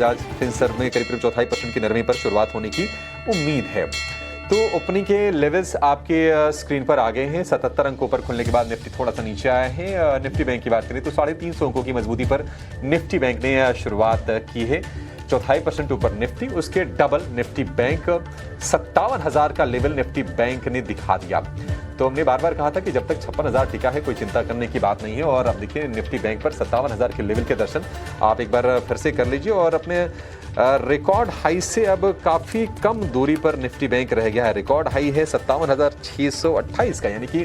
आज फिनसर्व में करीब 0.4% की नरमी पर शुरुआत होने की उम्मीद है। तो ओपनिंग के लेवल्स आपके स्क्रीन पर आ गए हैं। 77 अंकों पर खुलने के बाद निफ्टी थोड़ा सा नीचे आया है। निफ्टी बैंक की बात करें तो 350 अंकों की मजबूती पर निफ्टी बैंक ने शुरुआत की है। 0.4% ऊपर निफ्टी, उसके डबल निफ्टी बैंक 57,000 का लेवल निफ्टी बैंक ने दिखा दिया। तो हमने बार बार कहा था कि जब तक 56,000 टिका है कोई चिंता करने की बात नहीं है। और अब देखिए निफ्टी बैंक पर 57,000 के लेवल के दर्शन आप एक बार फिर से कर लीजिए। और अपने रिकॉर्ड हाई से अब काफ़ी कम दूरी पर निफ्टी बैंक रह गया है। रिकॉर्ड हाई है 57,628 का, यानी कि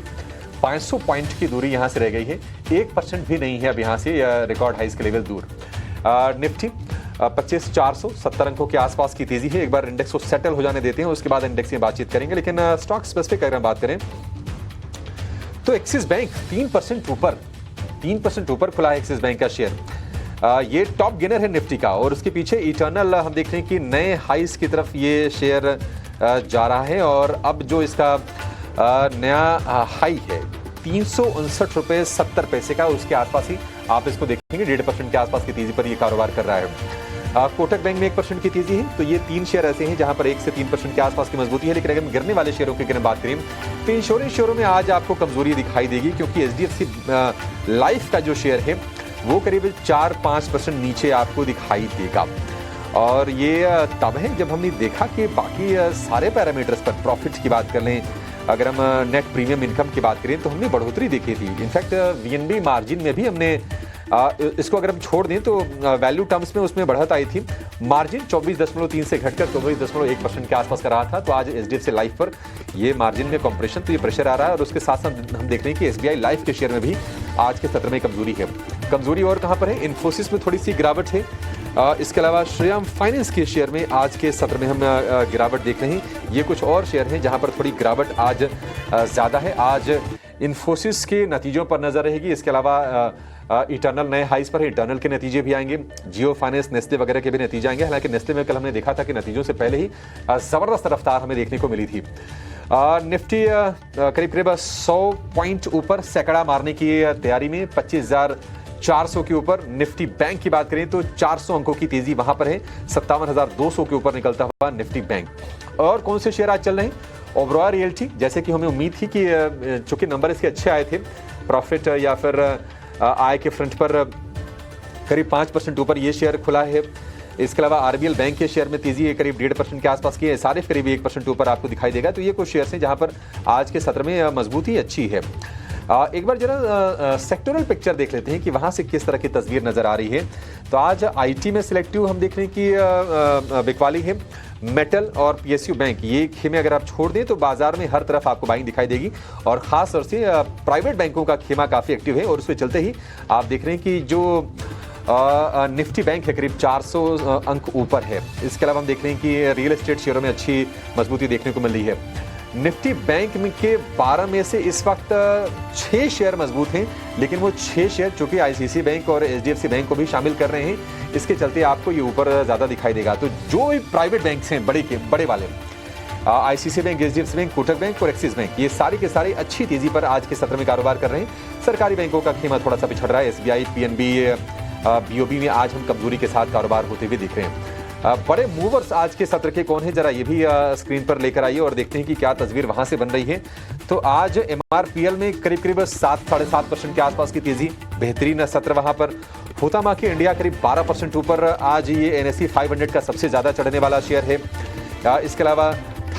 500 पॉइंट की दूरी यहाँ से रह गई है। 1% भी नहीं है अब यहाँ से रिकॉर्ड हाइस के लेवल दूर। निफ्टी 25,470 अंकों के आसपास की तेजी है। एक बार इंडेक्स को सेटल हो जाने देते हैं, उसके बाद इंडेक्स में बातचीत करेंगे। लेकिन स्टॉक स्पेसिफिक अगर हम बात करें तो एक्सिस बैंक 3% ऊपर खुला है एक्सिस बैंक का शेयर। ये टॉप गेनर है निफ्टी का। और उसके पीछे इटर्नल हम देख रहे हैं कि नए हाइस की तरफ ये शेयर जा रहा है। और अब जो इसका नया हाई है 359.70 रुपए का, उसके आसपास ही आप इसको देखेंगे। 1.5% के आसपास की तेजी पर ये कारोबार कर रहा है। कोटक बैंक में 1% की तेजी है। तो ये 3 शेयर ऐसे हैं जहां पर 1 से 3% के आसपास की मजबूती है। लेकिन अगर हम गिरने वाले शेयरों की बात करें तो इंश्योरेंस शेयरों में आज आपको कमजोरी दिखाई देगी, क्योंकि एचडीएफसी लाइफ का जो शेयर है वो करीब 4-5% नीचे आपको दिखाई देगा। और ये तब है जब हमने देखा कि बाकी सारे पैरामीटर्स पर प्रॉफिट की बात कर लें, अगर हम नेट प्रीमियम इनकम की बात करें तो हमने बढ़ोतरी देखी थी। इनफैक्ट वीएनबी मार्जिन में भी हमने इसको अगर हम छोड़ दें तो वैल्यू टर्म्स में उसमें बढ़त आई थी। मार्जिन 24.3 से घटकर 24.1% के आसपास का रहा था। तो आज एचडीएफसी लाइफ पर ये मार्जिन में कंप्रेशन, तो ये प्रेशर आ रहा है। और उसके साथ साथ हम देख रहे हैं कि एसबीआई लाइफ के शेयर में भी आज के सत्र में कमजोरी है। कमजोरी और कहां पर है? इन्फोसिस में थोड़ी सी गिरावट है। इसके अलावा श्रीराम फाइनेंस के शेयर में आज के सत्र में हम गिरावट देख रहे हैं। ये कुछ और शेयर हैं जहां पर थोड़ी गिरावट आज ज्यादा है। आज इन्फोसिस के नतीजों पर नजर रहेगी। इसके अलावा इटर्नल नए हाइस पर है, इटर्नल के नतीजे भी आएंगे। जियो फाइनेंस, नेस्ले वगैरह के भी नतीजे आएंगे। हालांकि नेस्ले में कल हमने देखा था कि नतीजों से पहले ही जबरदस्त रफ्तार हमें देखने को मिली थी। निफ्टी करीब 100 पॉइंट ऊपर सैकड़ा मारने की तैयारी में, 25,400 के ऊपर। निफ्टी बैंक की बात करें तो 400 अंकों की तेजी वहां पर है। 57,200 के ऊपर निकलता हुआ निफ्टी बैंक। और कौन से शेयर आज चल रहे हैं? ओबरॉय रियल्टी, जैसे कि हमें उम्मीद थी कि चूंकि नंबर इसके अच्छे आए थे, प्रॉफिट या फिर आय के फ्रंट पर करीब 5% ऊपर ये शेयर खुला है। इसके अलावा आरबीएल बैंक के शेयर में तेजी है, करीब 1.5% के आसपास की है। एसआरएफ करीब 1% ऊपर आपको दिखाई देगा। तो ये कुछ शेयर हैं जहां पर आज के सत्र में मजबूती अच्छी है। एक बार जरा सेक्टोरल पिक्चर देख लेते हैं कि वहां से किस तरह की तस्वीर नजर आ रही है। तो आज आईटी में सिलेक्टिव हम देख रहे हैं कि बिकवाली है। मेटल और पीएसयू बैंक, ये खेमे अगर आप छोड़ दें तो बाजार में हर तरफ आपको बाइंग दिखाई देगी। और खास तौर से प्राइवेट बैंकों का खेमा काफी एक्टिव है। और उसके चलते ही आप देख रहे हैं कि जो निफ्टी बैंक है करीब 400 अंक ऊपर है। इसके अलावा हम देख रहे हैं कि रियल एस्टेट शेयरों में अच्छी मजबूती देखने को मिल रही है। निफ्टी बैंक के 12 में से इस वक्त 6 शेयर मजबूत हैं। लेकिन वो 6 शेयर चूंकि आईसीआईसीआई बैंक और एचडीएफसी बैंक को भी शामिल कर रहे हैं, इसके चलते आपको ये ऊपर ज्यादा दिखाई देगा। तो जो भी प्राइवेट बैंक्स हैं बड़े वाले, ICICI bank, HDFC bank, Kotak bank और एक्सिस बैंक, ये सारे के सारे अच्छी तेजी पर आज के सत्र में कारोबार कर रहे हैं। सरकारी बैंकों का खेमा थोड़ा सा पिछड़ रहा है। एसबीआई, पीएनबी, बीओबी में आज हम कमजोरी के साथ कारोबार होते हुए दिख रहे हैं। बड़े मूवर्स आज के सत्र के कौन है, जरा ये भी स्क्रीन पर लेकर आइए और देखते हैं कि क्या तस्वीर वहां से बन रही है। तो आज एमआरपीएल में करीब 7-7.5% के आसपास की तेजी, बेहतरीन सत्र वहां पर। हुतामा के इंडिया करीब 12% ऊपर। आज ये एनएसई 500 का सबसे ज्यादा चढ़ने वाला शेयर है। इसके अलावा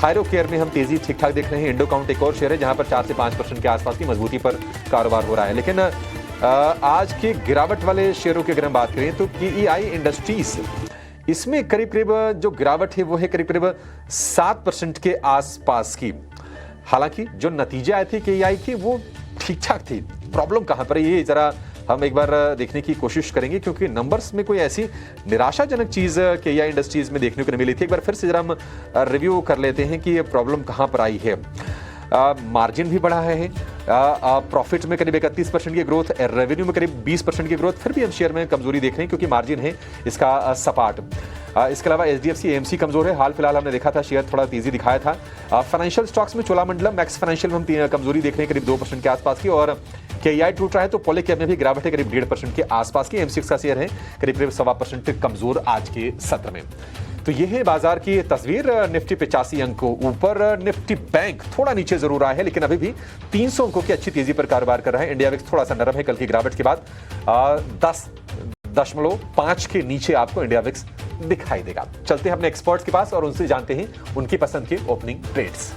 थायरो केयर में हम तेजी ठीक ठाक देख रहे हैं। इंडो काउंट एक और शेयर है जहां पर 4 से 5% के आसपास की मजबूती पर कारोबार हो रहा है। लेकिन आज के गिरावट वाले शेयरों की अगर हम बात करें तो पीईआई इंडस्ट्रीज, इसमें करीब जो गिरावट है वो है करीब 7% के आसपास की। हालांकि जो नतीजे आए थे केईआई के वो ठीक ठाक थे। प्रॉब्लम कहां पर है ये जरा हम एक बार देखने की कोशिश करेंगे, क्योंकि नंबर्स में कोई ऐसी निराशाजनक चीज केईआई इंडस्ट्रीज में देखने को नहीं मिली थी। एक बार फिर से जरा हम रिव्यू कर लेते हैं कि ये प्रॉब्लम कहां पर आई है। मार्जिन भी बढ़ा है। प्रॉफिट में करीब 31% की ग्रोथ, रेवेन्यू में करीब 20% की ग्रोथ। फिर भी हम शेयर में कमजोरी देख रहे हैं क्योंकि मार्जिन है इसका सपाट। इसके अलावा एचडीएफसी एएमसी कमजोर है। हाल फिलहाल हमने देखा था शेयर थोड़ा तेजी दिखाया था। फाइनेंशियल स्टॉक्स में चोलामंडलम, मैक्स फाइनेंशियल में हम कमजोरी देख रहे हैं करीब 2% के आसपास की। और KEI टूट रहा है तो पॉलीकैब में भी गिरावट है करीब 1.5% के आसपास की। M6 का शेयर है करीब 1.25% कमजोर आज के सत्र में। तो यह है बाजार की तस्वीर। निफ्टी 85 अंक ऊपर, निफ्टी बैंक थोड़ा नीचे जरूर आया है लेकिन अभी भी 300 अंकों की अच्छी तेजी पर कारोबार कर रहा है। इंडिया विक्स थोड़ा सा नरम है, कल की गिरावट के बाद 10.5 के नीचे आपको इंडिया विक्स दिखाई देगा। चलते हैं अपने एक्सपर्ट्स के पास और उनसे जानते हैं उनकी पसंद के ओपनिंग ट्रेड्स।